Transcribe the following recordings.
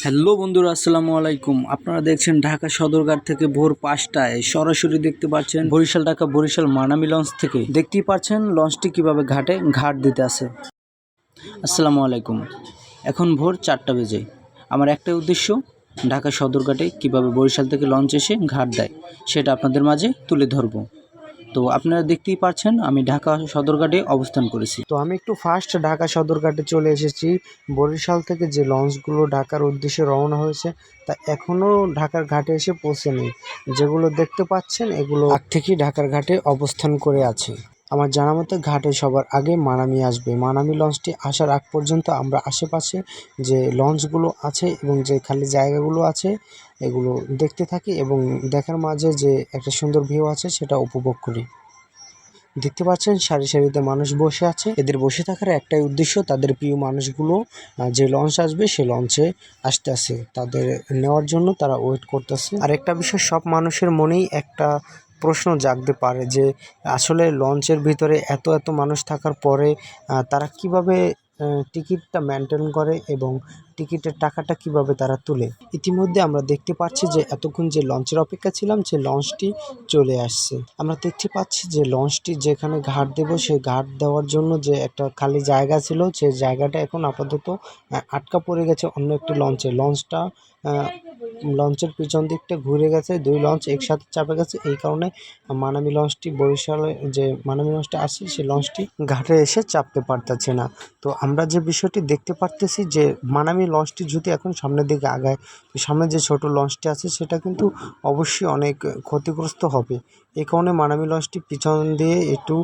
Hello বন্ধুরা, আসসালামু আলাইকুম। আপনারা দেখছেন ঢাকা সদরঘাট থেকে ভোর 5টায় সরাসরি দেখতে পাচ্ছেন বরিশাল ঢাকা বরিশাল মানামি লঞ্চ থেকে দেখতেই পাচ্ছেন লঞ্চটি কিভাবে ঘাট দিতে আসে। আসসালামু আলাইকুম। এখন ভোর 4টা বেজে। আমার একটাই উদ্দেশ্য, ঢাকা সদরঘাটে কিভাবে বরিশাল থেকে লঞ্চ এসে ঘাট দেয় সেটা আপনাদের মাঝে তুলে ধরবো। তো আপনারা দেখতেই পাচ্ছেন আমি ঢাকা সদরঘাটে অবস্থান করেছি। তো আমি একটু ফার্স্ট ঢাকা সদরঘাটে চলে এসেছি। বরিশাল থেকে যে লঞ্চগুলো ঢাকার উদ্দেশ্যে রওনা হয়েছে তা এখনও ঢাকার ঘাটে এসে পৌঁছেনি। যেগুলো দেখতে পাচ্ছেন এগুলো আগ থেকেই ঢাকার ঘাটে অবস্থান করে আছে। আমার জানা মতে ঘাটে সবার আগে মানামি আসবে। মানামি লঞ্চটি আসার আগ পর্যন্ত আমরা আশেপাশে যে লঞ্চগুলো আছে এবং যে খালি জায়গাগুলো আছে এগুলো দেখতে থাকি এবং দেখার মাঝে যে একটা সুন্দর ভিউ আছে সেটা উপভোগ করি। দেখতে পাচ্ছেন সারি সারিতে মানুষ বসে আছে। এদের বসে থাকার একটাই উদ্দেশ্য, তাদের প্রিয় মানুষগুলো যে লঞ্চ আসবে সে লঞ্চে আসতেছে, তাদের নেওয়ার জন্য তারা ওয়েট করতেছে। আর একটা বিষয় সব মানুষের মনেই একটা প্রশ্ন জাগতে পারে যে আসলে লঞ্চের ভিতরে এত এত মানুষ থাকার পরে তারা কিভাবে টিকিটটা মেনটেন করে এবং টিকিটের টাকাটা কিভাবে তারা তুলে। ইতিমধ্যে আমরা দেখতে পাচ্ছি যে এতক্ষণ যে লঞ্চের অপেক্ষা ছিলাম সে লঞ্চটি চলে আসছে। আমরা দেখতে পাচ্ছি যে লঞ্চটি যেখানে ঘাট দেব সেই ঘাট দেওয়ার জন্য যে একটা খালি জায়গা ছিল সেই জায়গাটা এখন আপাতত আটকা পড়ে গেছে অন্য একটি লঞ্চের পিছন দিকটা ঘুরে গেছে, দুই লঞ্চ একসাথে চাপে গেছে। এই কারণে মানামি লঞ্চটি বরিশালে যে মানামি লঞ্চটা আসছে সেই লঞ্চটি ঘাটে এসে চাপতে পারতেছে না। তো আমরা যে বিষয়টি দেখতে পারতেছি যে মানামি লঞ্চটি যদি এখন সামনের দিকে আগায় তো সামনে যে ছোট লঞ্চটি আছে সেটা কিন্তু অবশ্যই অনেক ক্ষতিগ্রস্ত হবে। এই কারণে মানামি লঞ্চটি পিছন দিয়ে একটু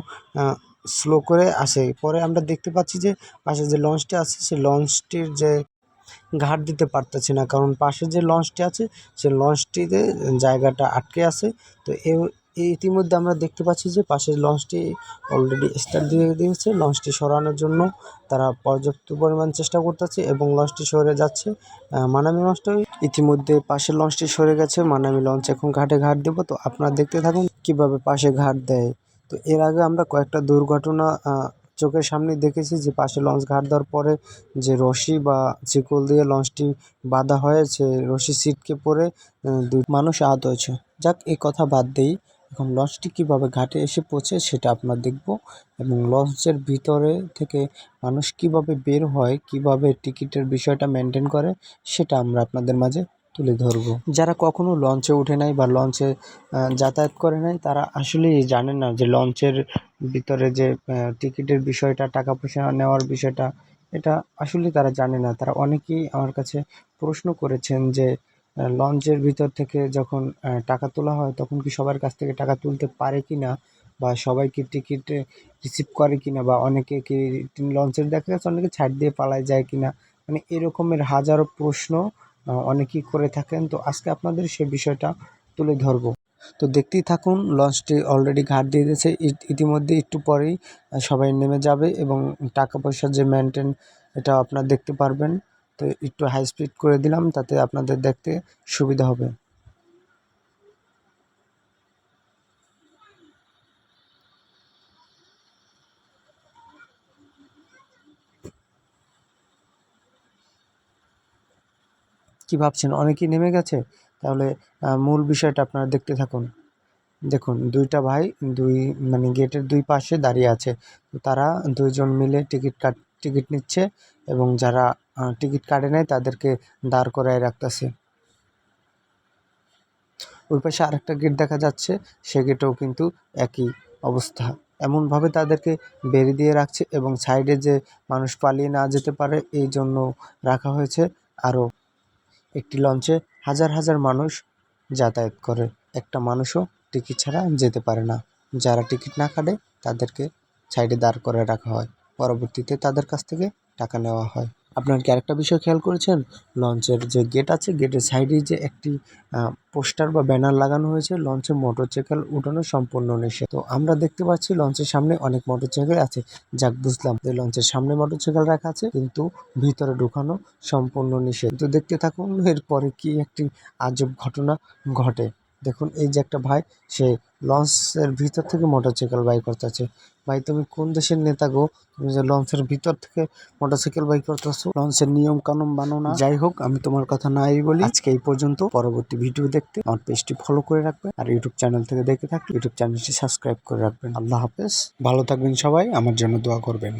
স্লো করে আসে। পরে আমরা দেখতে পাচ্ছি যে পাশে যে লঞ্চটি আছে সেই লঞ্চটির যে ঘাট দিতে পারতেছে না, কারণ পাশে যে লঞ্চটি আছে সে লঞ্চটিতে জায়গাটা আটকে আছে। তো ইতিমধ্যে আমরা দেখতে পাচ্ছি যে পাশের লঞ্চটি অলরেডি স্টার্ট দিয়ে দিয়েছে। লঞ্চটি সরানোর জন্য তারা পর্যাপ্ত পরিমাণ চেষ্টা করতেছে এবং লঞ্চটি সরে যাচ্ছে। মানামি লঞ্চটা ইতিমধ্যে পাশের লঞ্চটি সরে গেছে। মানামি লঞ্চ এখন ঘাট দেবো। তো আপনারা দেখতে থাকুন কিভাবে পাশে ঘাট দেয়। তো এর আগে আমরা কয়েকটা দুর্ঘটনা চোখের সামনে দেখেছি যে পাশে লঞ্চ ঘাট দেওয়ার পরে যে রশি বা শিকল দিয়ে লঞ্চটি বাঁধা হয়েছে, রশি ছিটকে পড়ে দুই মানুষ আহত হয়েছে। যাক, এই কথা বাদ দেই। এখন লঞ্চটি কিভাবে ঘাটে এসে পৌঁছে সেটা আপনারা দেখব এবং লঞ্চের ভিতরে থেকে মানুষ কিভাবে বের হয়, কিভাবে টিকিটের বিষয়টা মেনটেন করে সেটা আমরা আপনাদের মাঝে তুলে ধরব। যারা কখনো লঞ্চে উঠে নাই বা লঞ্চে যাতায়াত করে নাই তারা আসলেই জানেন না যে লঞ্চের ভিতরে যে টিকিটের বিষয়টা, টাকা পয়সা নেওয়ার বিষয়টা, এটা আসলে তারা জানে না। তারা অনেকেই আমার কাছে প্রশ্ন করেছেন যে লঞ্চের ভিতর থেকে যখন টাকা তোলা হয় তখন কি সবার কাছ থেকে টাকা তুলতে পারে কিনা বা সবাই কি টিকিট রিসিভ করে কিনা বা অনেকে কি লঞ্চের দেখা গেছে অনেকে ছাড় দিয়ে পালায় যায় কিনা, মানে এরকমের হাজারো প্রশ্ন অনেকেই করে থাকেন। তো আজকে আপনাদের সে বিষয়টা তুলে ধরবো। তো দেখতেই থাকুন, লঞ্চটি অলরেডি ঘাট দিয়ে দিয়েছে। ইতিমধ্যে একটু পরেই সবাই নেমে যাবে এবং টাকা পয়সার যে মেনটেন এটা আপনারা দেখতে পারবেন। তো একটু হাই স্পিড করে দিলাম তাতে আপনাদের দেখতে সুবিধা হবে। কি ভাবছেন অনেকেই নেমে গেছে? তাহলে মূল বিষয়টা আপনারা দেখতে থাকুন। দেখুন দুইটা ভাই মানে গেটের দুই পাশে দাঁড়িয়ে আছে। তো তারা দুইজন মিলে টিকিট নিচ্ছে এবং যারা টিকিট কাটে নাই তাদেরকে দাঁড় করায় রাখতেছে। ওই পাশে আরেকটা গেট দেখা যাচ্ছে, সে গেটেও কিন্তু একই অবস্থা। এমনভাবে তাদেরকে বেড়ি দিয়ে রাখছে এবং সাইডে যে মানুষ পালিয়ে না যেতে পারে এই জন্য রাখা হয়েছে। আরও একটি লঞ্চে হাজার হাজার মানুষ যাতায়াত করে, একটা মানুষও টিকিট ছাড়া যেতে পারে না। যারা টিকিট না কাটে তাদেরকে সাইডে দাঁড় করে রাখা হয়, পরবর্তীতে তাদের কাছ থেকে টাকা নেওয়া হয়। আপনার কি আরেকটা বিষয় খেয়াল করেছেন? লঞ্চের যে গেট আছে গেটের সাইডে যে একটি পোস্টার বা ব্যানার লাগানো হয়েছে, লঞ্চে মোটরসাইকেল উঠানো সম্পূর্ণ নিষেধ। তো আমরা দেখতে পাচ্ছি লঞ্চের সামনে অনেক মোটরসাইকেল আছে। যাক, বুঝলাম যে লঞ্চের সামনে মোটরসাইকেল রাখা আছে কিন্তু ভিতরে ঢুকানো সম্পূর্ণ নিষেধ। তো দেখতে থাকুন এরপরে কি একটি আজব ঘটনা ঘটে। দেখুন এই যে একটা ভাই, সে লঞ্চের ভিতর থেকে মোটরসাইকেল বাই করতেছে। ভাই তুমি কোন দেশের নেতা গো, তুমি যে লঞ্চের ভিতর থেকে মোটরসাইকেল বাই করতেছো? লঞ্চের নিয়ম কানুন মানো না। যাই হোক, আমি তোমার কথা নাই বলি। আজকে এই পর্যন্ত। পরবর্তী ভিডিও দেখতে আমার পেজটি ফলো করে রাখবেন, আর ইউটিউব চ্যানেল থেকে দেখে থাকলে ইউটিউব চ্যানেলটি সাবস্ক্রাইব করে রাখবেন। আল্লাহ হাফেজ, ভালো থাকবেন সবাই, আমার জন্য দোয়া করবেন।